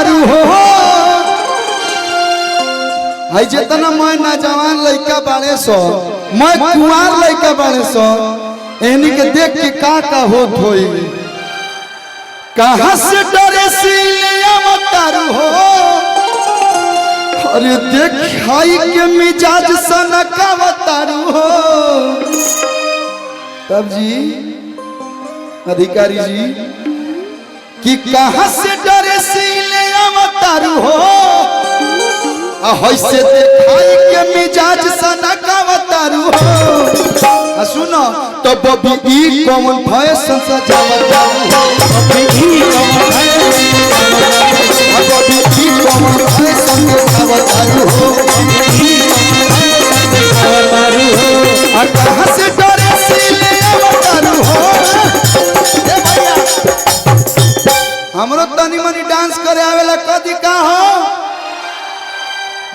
तारू हो आई जितना मैं नौजवान लड़का बाड़े सो मैं कुंवार लड़का बाड़े सो एनी के देख के का होत होई कहां से डरे सिलिया तारू हो अरे देख खाई के मिजाज सनका तारू हो तब जी अधिकारी जी कि कहां से डरे सिलिया तारू हो से देखाई के मिजाज सनका तारू हो सुनो तो बबी ई कौन फैशन सजावत तारू हो बबी ई कौन फैशन सजावत तारू हो और कहां से डरे सिले तारू हो ए भैया हमरो तनी मनी डांस करे आवेला कदी का हो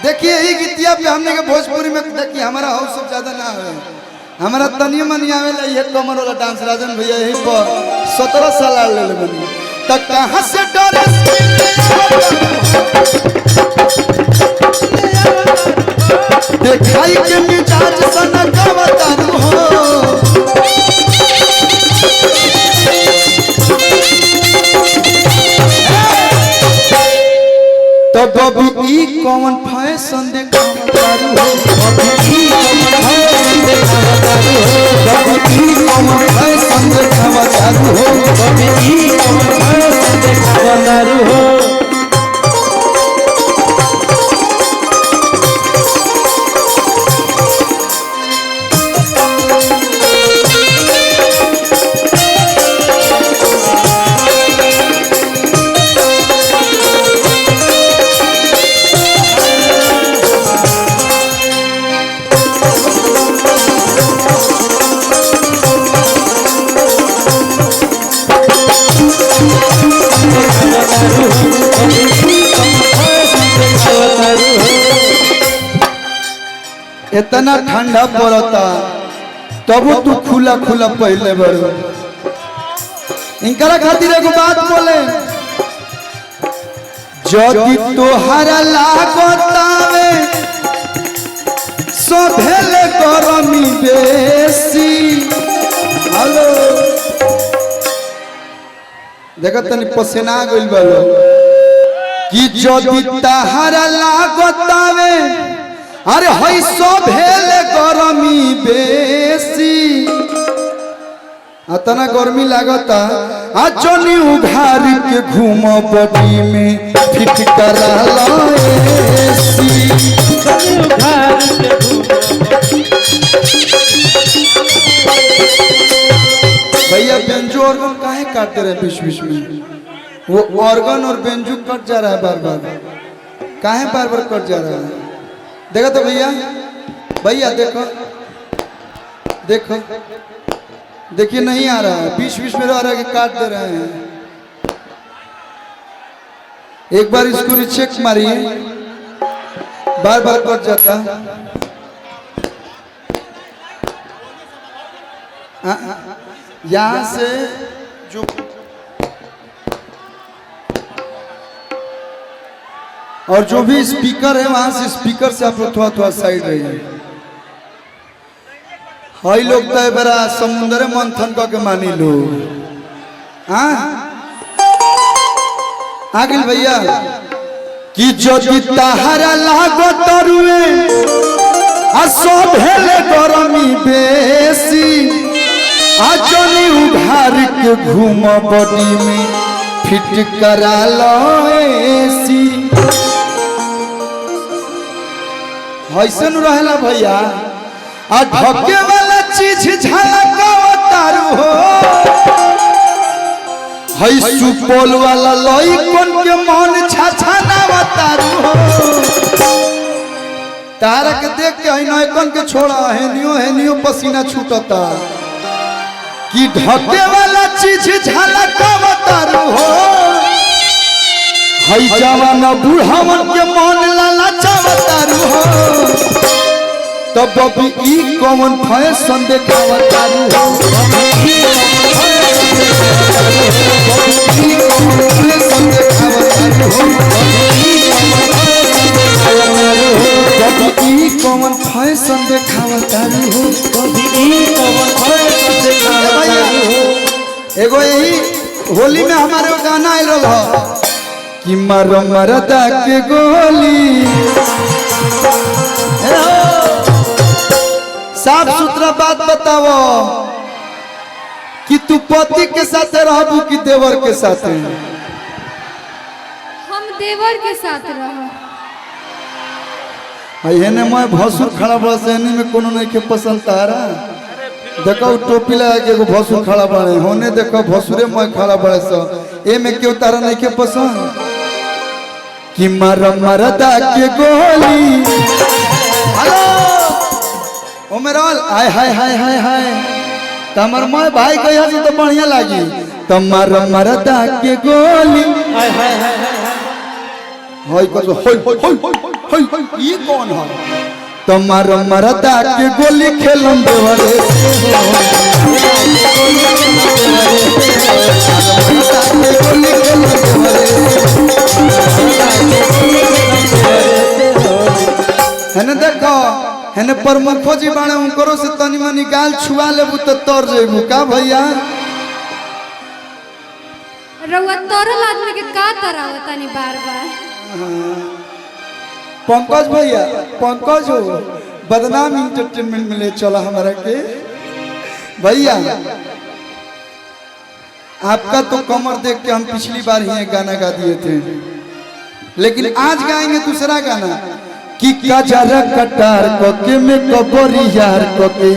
देखिए यही गीतिया पे हमने के भोजपुरी में देखिए हमारा हाउस सब ज्यादा ना है हमारा तनी मनी आवेला ये कमर वाला डांस राजन भैया यही पर 17 साल ले ले बनी त कहां से डरे देखाई के मिजाज सनका तारू हो तो बबी ई कौन फैशन देखावत तारू हो बबी ई कौन फैशन देखावत तारू हो बबी ई कौन फैशन देखावत तारू हो इतना ठंडा पड़ता तब तू खुला खुला पहले बड़ो इनकरा खातिर एगो बात बोले जदि तोहरा लागतावे सोभेले गरमी बेसी हेलो देखत तनी पसीना गइल बालो कि जदि तोहरा लागतावे अरे हई सोभेल गरमी बेसी अतना गर्मी लागता आजनी उघार के घूम बडी में फिट करा एसी उघार के भैया बेंजू ऑर्गन काहे काटते रहे बीच बीच में वो ऑर्गन और बेंजू कट जा रहा है बार बार काहे बार बार कट जा रहा है देखो तो भैया भैया देखो देखो देखिए नहीं आ रहा है बीच बीच में रह रहा है कि काट दे रहे हैं एक बार इसको रिचेक मारिए बार बार कट जाता यहां से जो और जो भी स्पीकर है वहां से स्पीकर से आप लोग थोड़ा थोड़ा साइड रहिए हई लोग तो बड़ा समुद्र मंथन करके मानी लो आगे भैया कि जदि तहरा लागत रुए आ सोभेले गरमी बेसी आजनी उघार के घूम बडी में फिट करा लो एसी ऐसे न रहला भैया आ ढके वाला चीज झलकावत तारू हो हई सुपोल वाला लई कोन के मन छछनावत तारू हो तारा के देख के हई नयकन के छोड़ा हेनियो पसीना छूटता कि ढके वाला चीज झलकावत तारू हो हई जवान बूढ़ावन के मन ललचावत तारू हो तब बबी ई कौन फैशन देखावत तारू हो बबी ई कौन फैशन देखावत तारू हो होली में हमारे वो गाना आयल रहा कि मर मरदा के गोली। साफ सुथरा बात बताओ कि तू पति के साथ रहबू कि देवर के साथ? हम देवर के साथ रह। हेने मैं भसुर खड़ा बड़ा सेनी में कोनो नहीं के पसंद तारा। देखो टोपी लगा के एगो भसुर खड़ा बड़े होने, देखो भसुरे मैं खड़ा बड़े सब ए में क्यों तारा नहीं के पसंद कि मर मरदा के गोली। हेलो उमराल हाय हाय हाय हाय हाय तमर मैं भाई कहिया से तो बढ़िया लागी तमर मरदा के गोली। हाय हाय हाय हाय को होय होय होय होय ये कौन है? तमर मरदा के गोली खेलम देवरे है देखो है प्रमुखो जी बाणे उनको से तनी मनी गाल छुआ लेबू तो तर जेबू का भैया? रउआ तरल आदमी के का तरावत तनी बार बार। पंकज भैया पंकज हो बदनाम इंटरटेनमेंट में ले चला हमारा के भैया। आपका तो कमर देख के हम पिछली बार ही एक गाना गा दिए थे, लेकिन आज गाएंगे दूसरा गाना कि कजरा कटार कोके में कबरी यार कोके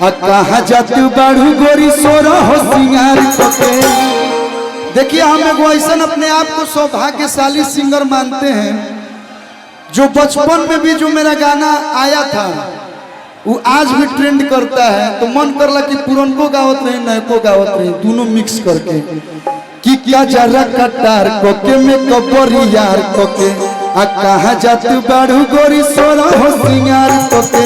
आ कहां जातू बाड़ू गोरी सोरा हो सिंगार कोके। देखिए हम एगो ऐसा अपने आप को सौभाग्यशाली सिंगर मानते हैं जो बचपन में भी जो मेरा गाना आया था वो आज भी ट्रेंड करता है। तो मन करला कि पुरनको गावत रहे नयको गावत रहे दोनों मिक्स करके कि क्या जरा कटार कोके में कबरी यार कोके आ कहां जातू बाड़ू गोरी सोरा हो सिंगार कोके।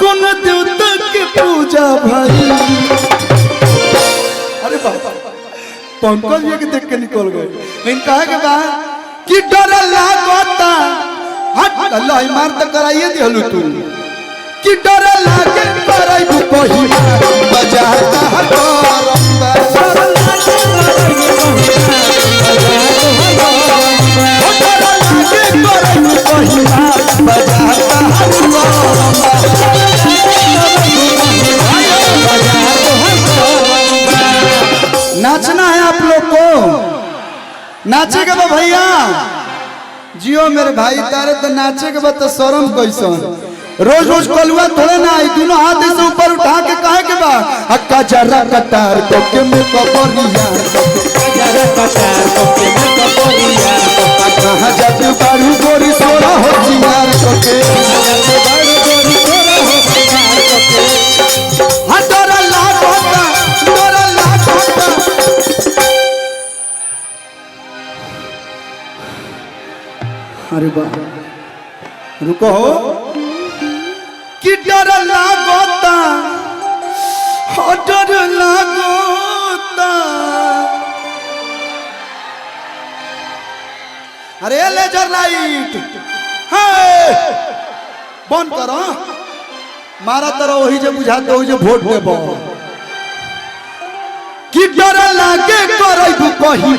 कौन देवता के पूजा भाई? अरे बाबा पंकज ये देख के निकल गए। लेकिन कहा के बा कि डर लागता हट अल्लाह मार त कराइए दिहलु तू कि डर लागे कराइबू कोही बजाता हट नाचना है आप लोग को, नाचेगा तो भैया जियो मेरे भाई तारे तो नाचे के बाद तो शर्म कैसन। रोज रोज कलुआ थोड़े ना आई दोनों हाथ से ऊपर उठा के कहे के बा अक्का जरा कटार कोके में कबरिया जरा कटार कोके में कबरिया कहां जातू बाड़ू गोरी सोरा हो सिंगार कोके बाड़ू गोरी सोरा हो सिंगार कोके। हां डर लागता अरे बाप रुको हो कि डर लागता हो डर लागता। अरे लेजर लाइट बंद करो मारा तरह वही जो बुझाते वही जो वोट देबो कि डर लागे करैबू कही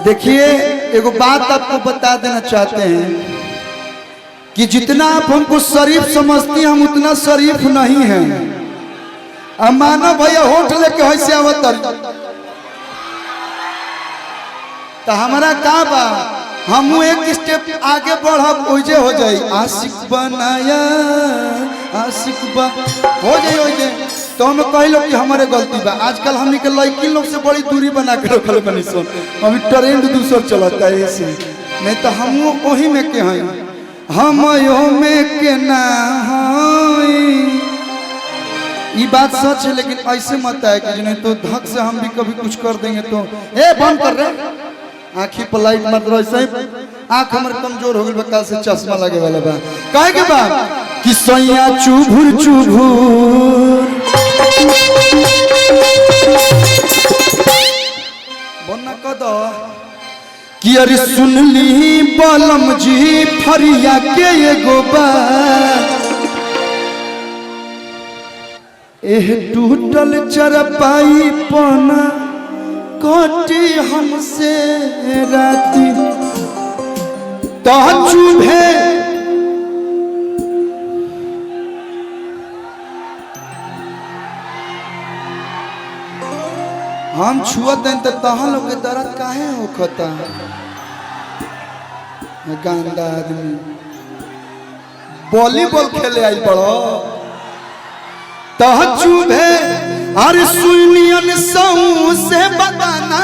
देखिए एगो बात आपको बता देना चाहते हैं कि जितना आप हमको शरीफ समझती हैं हम उतना शरीफ नहीं हैं। अब मानो भैया होठ लेके ऐसे आवत तो हमारा का बा हम एक स्टेप आगे बढ़ब ओजे हो जाई आशिक बनाया आशिक बा हो जाए तो हम कह लो कि हमारे गलती बा। आजकल हमनी के लड़की लोग से बड़ी दूरी बना के रखल बनी सुन अभी ट्रेंड दूसर चलता है ऐसे नहीं तो हम वही में के हैं हम यो में के ना हैं। ये बात सच है लेकिन ऐसे मत है कि नहीं तो धक से हम भी कभी कुछ कर देंगे तो ए बंद कर रहे आँखी पर लाइट मत रहो ऐसे आँख हमारे कमजोर हो गई कल से चश्मा लगे वाला बा कहे के बा कि सैया चुभुर चुभुर बन्ना कद कि अरे सुनली बलम जी फरिया के एगो बा एह टूटल चरपाई पना कटी हमसे राती तो चुभे हम छुअत हैं तो तहाँ लोग के दर्द काहे होखता गंदा आदमी वॉलीबॉल खेले आई पड़ो तह चुभे अरे सुनियन सऊ से बताना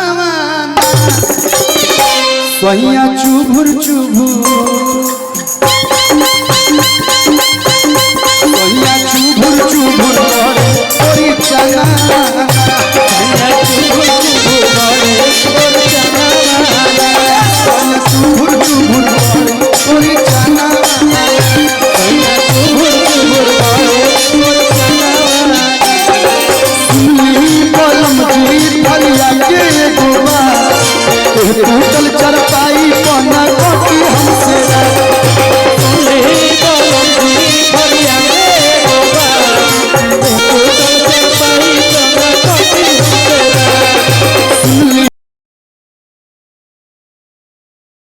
सैया चुभुर चुभुर